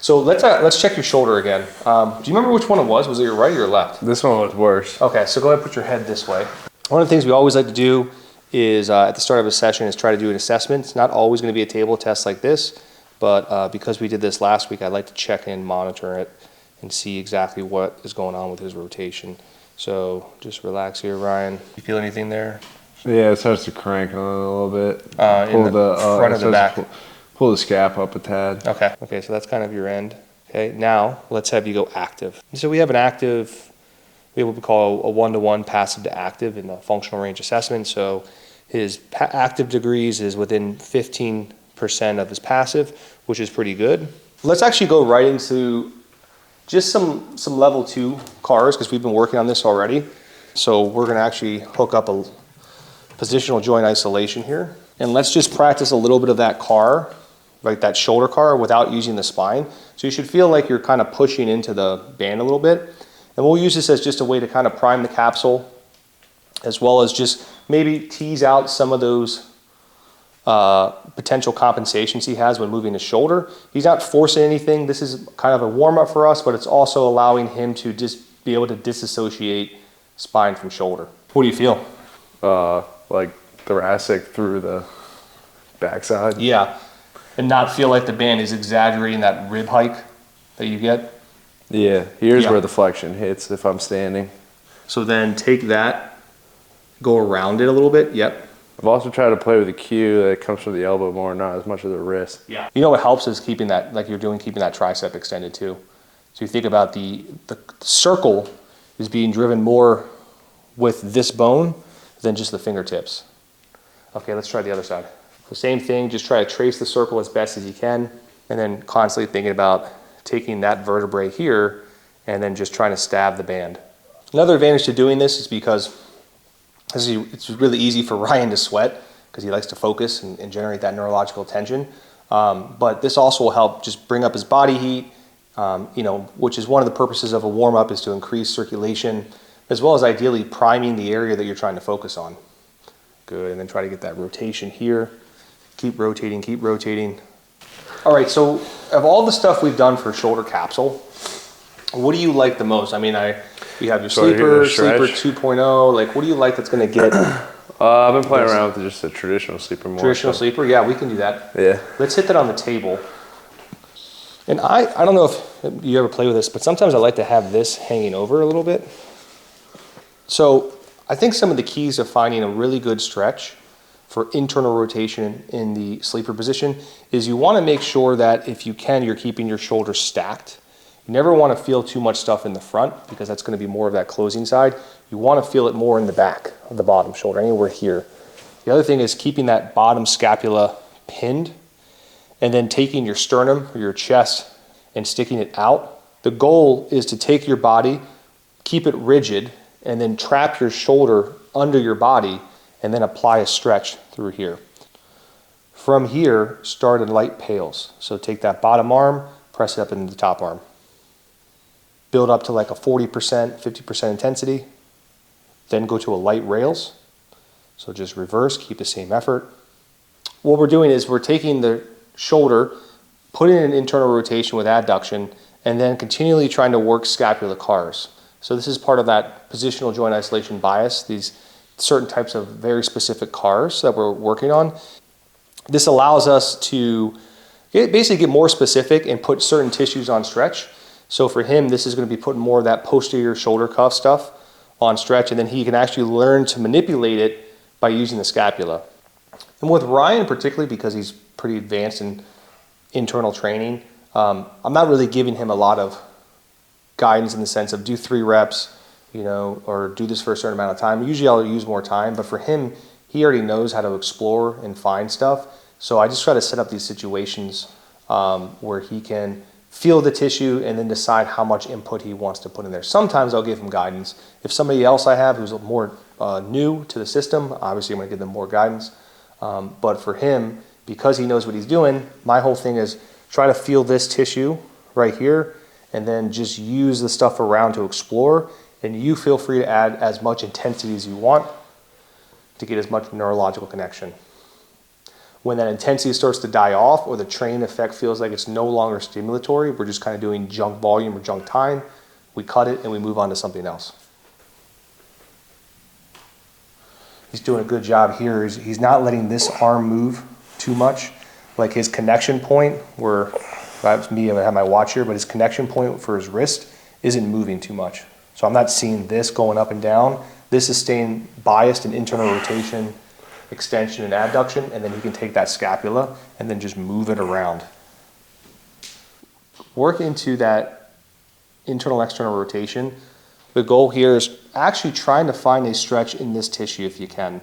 So let's check your shoulder again. Do you remember which one it was? Was it your right or your left? This one was worse. Okay, so go ahead and put your head this way. One of the things we always like to do is at the start of a session is try to do an assessment. It's not always going to be a table test like this, but because we did this last week, I'd like to check in, monitor it, and see exactly what is going on with his rotation. So just relax here, Ryan. You feel anything there? Yeah, it starts to crank on it a little bit. In the front of the back. Pull the scap up a tad. Okay, so that's kind of your end. Okay, now let's have you go active. So we have an active, we have what we call a 1-to-1 passive to active in the functional range assessment. So his active degrees is within 15% of his passive, which is pretty good. Let's actually go right into just some level 2 cars because we've been working on this already. So we're going to actually hook up a positional joint isolation here. And let's just practice a little bit of that car, like that shoulder car, without using the spine. So you should feel like you're kind of pushing into the band a little bit. And we'll use this as just a way to kind of prime the capsule, as well as just maybe tease out some of those potential compensations he has when moving his shoulder. He's not forcing anything. This is kind of a warm-up for us, but it's also allowing him to just be able to disassociate spine from shoulder. What do you feel? Like thoracic through the backside. Yeah, and not feel like the band is exaggerating that rib hike that you get. Yeah, here's where the flexion hits if I'm standing. So then take that, go around it a little bit. Yep. I've also tried to play with the cue that comes from the elbow more, not as much as the wrist. Yeah. You know what helps is keeping that, like you're doing, keeping that tricep extended too. So you think about the circle is being driven more with this bone than just the fingertips. Okay, let's try the other side. The same thing, just try to trace the circle as best as you can, and then constantly thinking about taking that vertebrae here and then just trying to stab the band. Another advantage to doing this is because it's really easy for Ryan to sweat because he likes to focus and generate that neurological tension. But this also will help just bring up his body heat, which is one of the purposes of a warm-up, is to increase circulation, as well as ideally priming the area that you're trying to focus on. Good, and then try to get that rotation here. Keep rotating, keep rotating. All right, so of all the stuff we've done for shoulder capsule, what do you like the most? I mean, we have your sleeper 2.0. Like, what do you like that's going to get? I've been playing around with just a traditional sleeper more. Traditional sleeper, yeah, we can do that. Yeah. Let's hit that on the table. And I don't know if you ever play with this, but sometimes I like to have this hanging over a little bit. So I think some of the keys of finding a really good stretch for internal rotation in the sleeper position is you want to make sure that if you can, you're keeping your shoulders stacked. You never want to feel too much stuff in the front because that's going to be more of that closing side. You want to feel it more in the back of the bottom shoulder, anywhere here. The other thing is keeping that bottom scapula pinned and then taking your sternum or your chest and sticking it out. The goal is to take your body, keep it rigid, and then trap your shoulder under your body and then apply a stretch through here. From here, start in light pails. So take that bottom arm, press it up into the top arm. Build up to like a 40%, 50% intensity. Then go to a light rails. So just reverse, keep the same effort. What we're doing is we're taking the shoulder, putting it in internal rotation with adduction, and then continually trying to work scapular cars. So this is part of that positional joint isolation bias, these certain types of very specific cars that we're working on. This allows us to basically get more specific and put certain tissues on stretch. So for him, this is going to be putting more of that posterior shoulder cuff stuff on stretch, and then he can actually learn to manipulate it by using the scapula. And with Ryan particularly, because he's pretty advanced in internal training, I'm not really giving him a lot of guidance in the sense of do 3 reps, or do this for a certain amount of time. Usually I'll use more time, but for him, he already knows how to explore and find stuff. So I just try to set up these situations where he can feel the tissue and then decide how much input he wants to put in there. Sometimes I'll give him guidance. If somebody else I have who's more new to the system, obviously I'm going to give them more guidance. But for him, because he knows what he's doing, my whole thing is try to feel this tissue right here and then just use the stuff around to explore. And you feel free to add as much intensity as you want to get as much neurological connection. When that intensity starts to die off or the train effect feels like it's no longer stimulatory, we're just kind of doing junk volume or junk time. We cut it and we move on to something else. He's doing a good job here. He's not letting this arm move too much. Like his connection point, where that's me, I have my watch here, but his connection point for his wrist isn't moving too much. So I'm not seeing this going up and down. This is staying biased in internal rotation, extension, and abduction, and then he can take that scapula and then just move it around. Work into that internal, external rotation. The goal here is actually trying to find a stretch in this tissue if you can,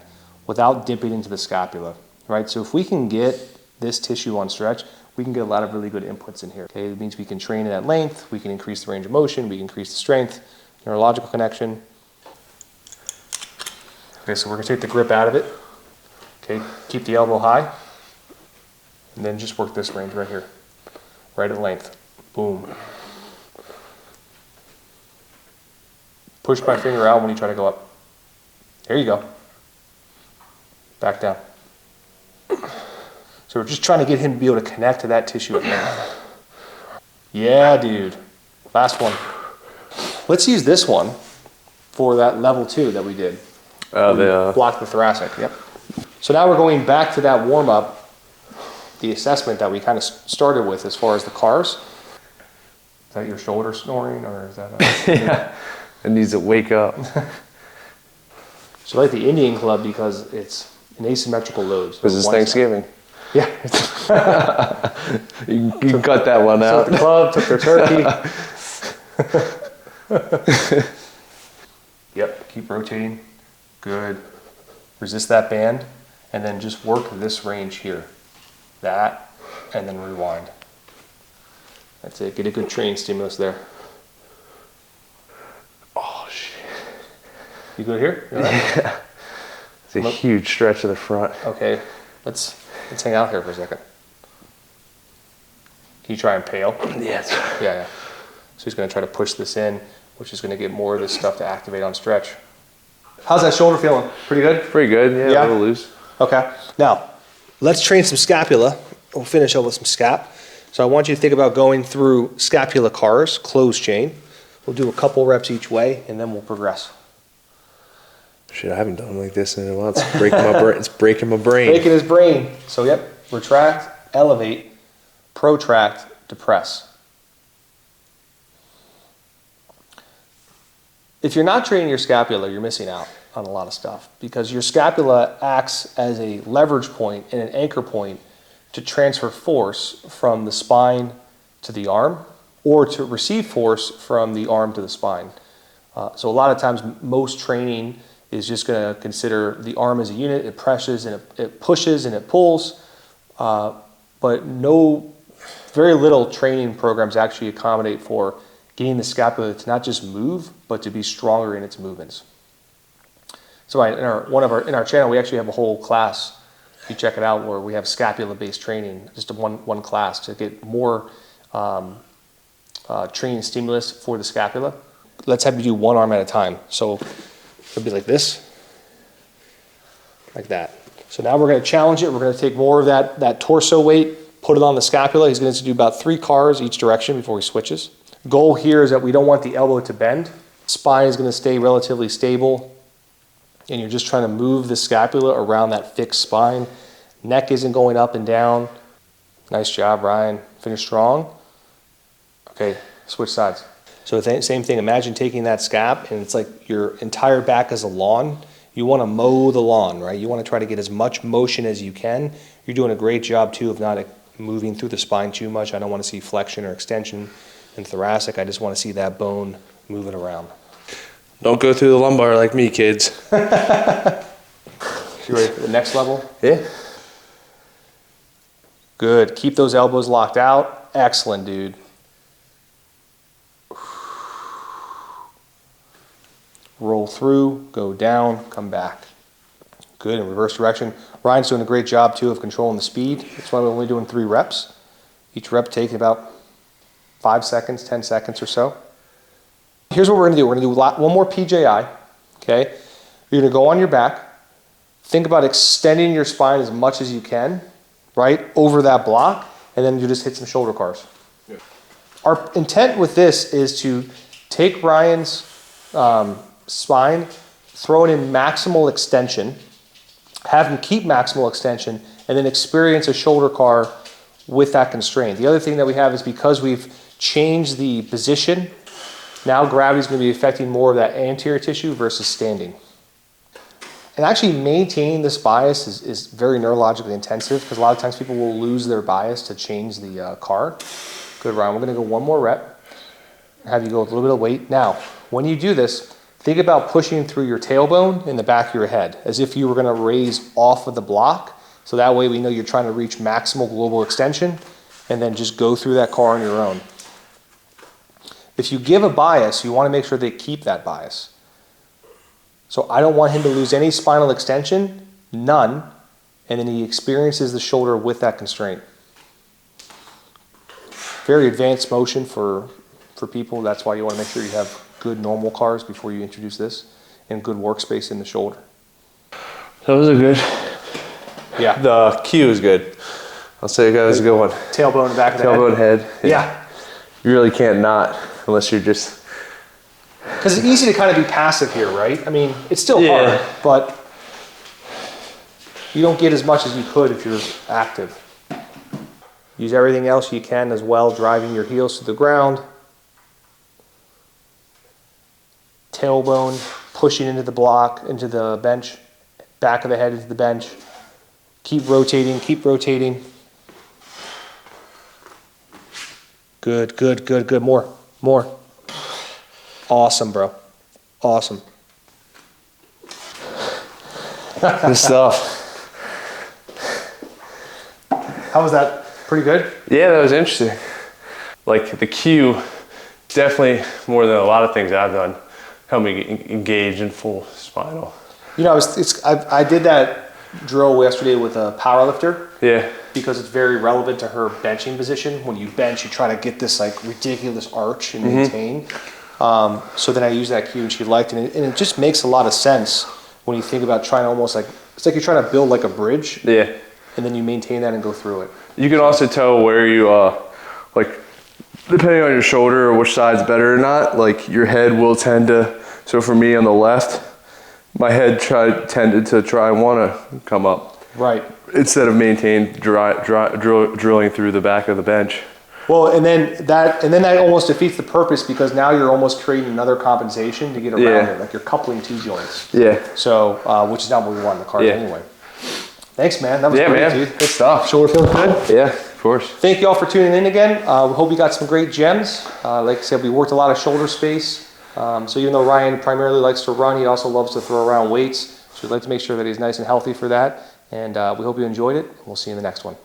without dipping into the scapula, right? So if we can get this tissue on stretch, we can get a lot of really good inputs in here. Okay, it means we can train it at length, we can increase the range of motion, we can increase the strength, neurological connection. Okay, so we're gonna take the grip out of it. Okay, keep the elbow high, and then just work this range right here, right at length. Boom. Push my finger out when you try to go up. There you go. Back down. So we're just trying to get him to be able to connect to that tissue at length. Yeah, dude. Last one. Let's use this one for that level 2 that we did. Block the thoracic, yep. So now we're going back to that warm-up, the assessment that we kind of started with as far as the cars. Is that your shoulder snoring, or is that Yeah, it needs to wake up. So I like the Indian club because it's an asymmetrical load. So This is Thanksgiving. Yeah. You can cut that one Took out. the club, took their turkey. Yep, keep rotating. Good. Resist that band, and then just work this range here. That, and then rewind. That's it. Get a good train stimulus there. Oh, shit. You good here? You all right? It's a huge stretch to the front. Okay, let's hang out here for a second. Can you try and pale? Yes. Yeah. So he's going to try to push this in, which is going to get more of this stuff to activate on stretch. How's that shoulder feeling? Pretty good? Pretty good, yeah, a little loose. Okay. Now, let's train some scapula. We'll finish up with some scap. So I want you to think about going through scapula cars, closed chain. We'll do a couple reps each way, and then we'll progress. Shit, I haven't done like this in a while. It's breaking my brain. It's breaking my brain. Breaking his brain. So yep, retract, elevate, protract, depress. If you're not training your scapula, you're missing out on a lot of stuff, because your scapula acts as a leverage point and an anchor point to transfer force from the spine to the arm, or to receive force from the arm to the spine. So a lot of times, most training is just going to consider the arm as a unit. It presses and it pushes and it pulls, but very little training programs actually accommodate for getting the scapula to not just move, but to be stronger in its movements. So in our channel, we actually have a whole class. If you check it out, where we have scapula-based training, just one class to get more training stimulus for the scapula. Let's have you do one arm at a time. So it'll be like this, like that. So now we're going to challenge it. We're going to take more of that torso weight, put it on the scapula. He's going to do about 3 cars each direction before he switches. Goal here is that we don't want the elbow to bend. Spine is going to stay relatively stable, and you're just trying to move the scapula around that fixed spine. Neck isn't going up and down. Nice job, Ryan. Finish strong. Okay, switch sides. So same thing, imagine taking that scap and it's like your entire back is a lawn. You want to mow the lawn, right? You want to try to get as much motion as you can. You're doing a great job too of not moving through the spine too much. I don't want to see flexion or extension in thoracic. I just want to see that bone moving around. Don't go through the lumbar like me, kids. You ready for the next level? Yeah. Good. Keep those elbows locked out. Excellent, dude. Roll through, go down, come back. Good, in reverse direction. Ryan's doing a great job too of controlling the speed. That's why we're only doing 3 reps. Each rep taking about 5 seconds, 10 seconds or so. Here's what we're gonna do. We're gonna do one more PJI, okay? You're gonna go on your back. Think about extending your spine as much as you can, right, over that block, and then you just hit some shoulder cars. Our intent with this is to take Ryan's spine, throw it in maximal extension, have him keep maximal extension, and then experience a shoulder car with that constraint. The other thing that we have is because we've changed the position, now gravity is going to be affecting more of that anterior tissue versus standing. And actually maintaining this bias is very neurologically intensive because a lot of times people will lose their bias to change the car. Good, Ryan. We're going to go one more rep. Have you go with a little bit of weight. Now, when you do this, think about pushing through your tailbone in the back of your head as if you were going to raise off of the block. So that way we know you're trying to reach maximal global extension and then just go through that car on your own. If you give a bias, you want to make sure they keep that bias. So I don't want him to lose any spinal extension, none, and then he experiences the shoulder with that constraint. Very advanced motion for people. That's why you want to make sure you have good normal cars before you introduce this and good workspace in the shoulder. Those are good. Yeah. The Q is good. I'll say that was a good one. Tailbone in the back of the head. Tailbone head. Yeah. You really can't not unless you're just. Because it's easy to kind of be passive here, right? I mean, it's still Yeah. hard, but you don't get as much as you could if you're active. Use everything else you can as well, driving your heels to the ground. Tailbone, pushing into the block, into the bench, back of the head into the bench. Keep rotating, keep rotating. Good, good, good, good. More, more. Awesome, bro. Awesome. Good stuff. How was that? Pretty good? Yeah, that was interesting. Like the Q, definitely more than a lot of things I've done, helped me engage in full spinal. You know, I did that drill yesterday with a power lifter. Yeah. Because it's very relevant to her benching position. When you bench, you try to get this like ridiculous arch and maintain. So then I used that cue and she liked it. And it just makes a lot of sense when you think about trying to almost like, it's like you're trying to build like a bridge. Yeah. And then you maintain that and go through it. You can also tell where you, like, depending on your shoulder or which side's better or not, like your head will tend to, so for me on the left, my head tended to try and want to come up. Right. Instead of drilling through the back of the bench. Well, and then that almost defeats the purpose because now you're almost creating another compensation to get around it. Like you're coupling two joints. Yeah. So, which is not what we want in the car anyway. Thanks, man. That was great, man. dude. Good stuff. Shoulder feeling good? Yeah, of course. Thank you all for tuning in again. We hope you got some great gems. Like I said, we worked a lot of shoulder space. So even though Ryan primarily likes to run, he also loves to throw around weights. So we'd like to make sure that he's nice and healthy for that. And we hope you enjoyed it. We'll see you in the next one.